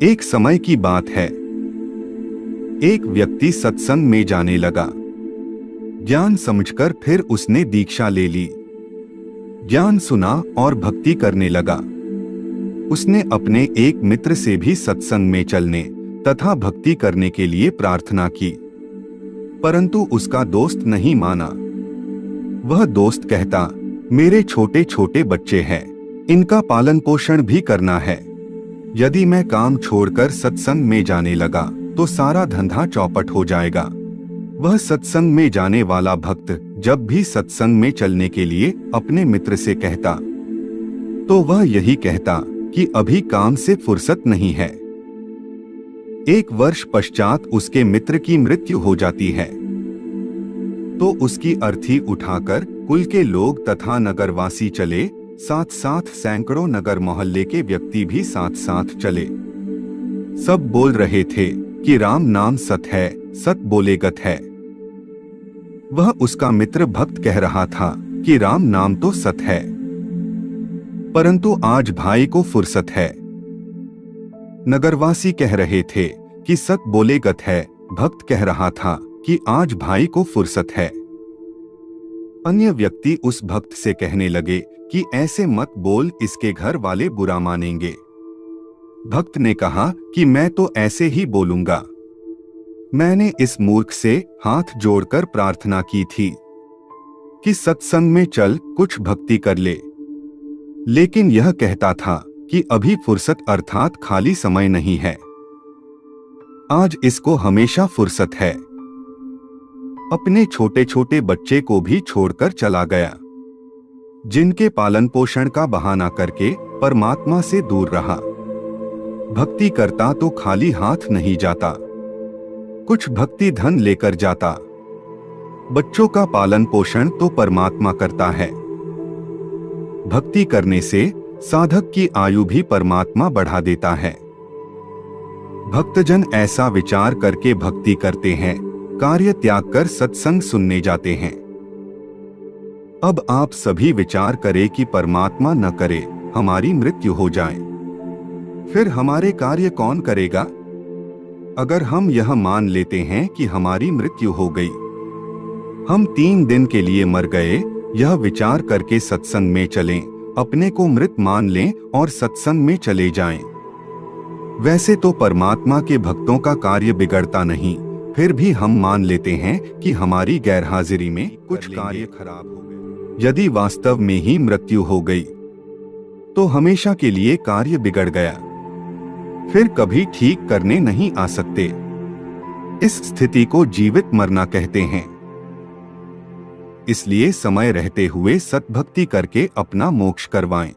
एक समय की बात है। एक व्यक्ति सत्संग में जाने लगा। ज्ञान समझकर फिर उसने दीक्षा ले ली। ज्ञान सुना और भक्ति करने लगा। उसने अपने एक मित्र से भी सत्संग में चलने तथा भक्ति करने के लिए प्रार्थना की, परंतु उसका दोस्त नहीं माना। वह दोस्त कहता, मेरे छोटे छोटे बच्चे हैं, इनका पालन पोषण भी करना है। यदि मैं काम छोड़कर सत्संग में जाने लगा तो सारा धंधा चौपट हो जाएगा। वह सत्संग में जाने वाला भक्त जब भी सत्संग में चलने के लिए अपने मित्र से कहता तो वह यही कहता कि अभी काम से फुर्सत नहीं है। एक वर्ष पश्चात उसके मित्र की मृत्यु हो जाती है तो उसकी अर्थी उठाकर कुल के लोग तथा नगरवासी चले, साथ साथ सैकड़ों नगर मोहल्ले के व्यक्ति भी साथ साथ चले। सब बोल रहे थे कि राम नाम सत है, सत बोले गत है। वह उसका मित्र भक्त कह रहा था कि राम नाम तो सत है, परंतु आज भाई को फुर्सत है। नगरवासी कह रहे थे कि सत बोले गत है, भक्त कह रहा था कि आज भाई को फुर्सत है। अन्य व्यक्ति उस भक्त से कहने लगे कि ऐसे मत बोल, इसके घर वाले बुरा मानेंगे। भक्त ने कहा कि मैं तो ऐसे ही बोलूंगा। मैंने इस मूर्ख से हाथ जोड़कर प्रार्थना की थी कि सत्संग में चल, कुछ भक्ति कर ले, लेकिन यह कहता था कि अभी फुर्सत अर्थात खाली समय नहीं है। आज इसको हमेशा फुर्सत है। अपने छोटे छोटे बच्चे को भी छोड़कर चला गया, जिनके पालन पोषण का बहाना करके परमात्मा से दूर रहा। भक्ति करता तो खाली हाथ नहीं जाता, कुछ भक्ति धन लेकर जाता। बच्चों का पालन पोषण तो परमात्मा करता है। भक्ति करने से साधक की आयु भी परमात्मा बढ़ा देता है। भक्तजन ऐसा विचार करके भक्ति करते हैं, कार्य त्याग कर सत्संग सुनने जाते हैं। अब आप सभी विचार करें कि परमात्मा न करे हमारी मृत्यु हो जाए, फिर हमारे कार्य कौन करेगा? अगर हम यह मान लेते हैं कि हमारी मृत्यु हो गई, हम 3 दिन के लिए मर गए, यह विचार करके सत्संग में चलें, अपने को मृत मान लें और सत्संग में चले जाएं। वैसे तो परमात्मा के भक्तों का कार्य बिगड़ता नहीं, फिर भी हम मान लेते हैं कि हमारी गैरहाजिरी में कुछ कार्य खराब हो गए। यदि वास्तव में ही मृत्यु हो गई तो हमेशा के लिए कार्य बिगड़ गया, फिर कभी ठीक करने नहीं आ सकते। इस स्थिति को जीवित मरना कहते हैं। इसलिए समय रहते हुए सत्भक्ति करके अपना मोक्ष करवाएं।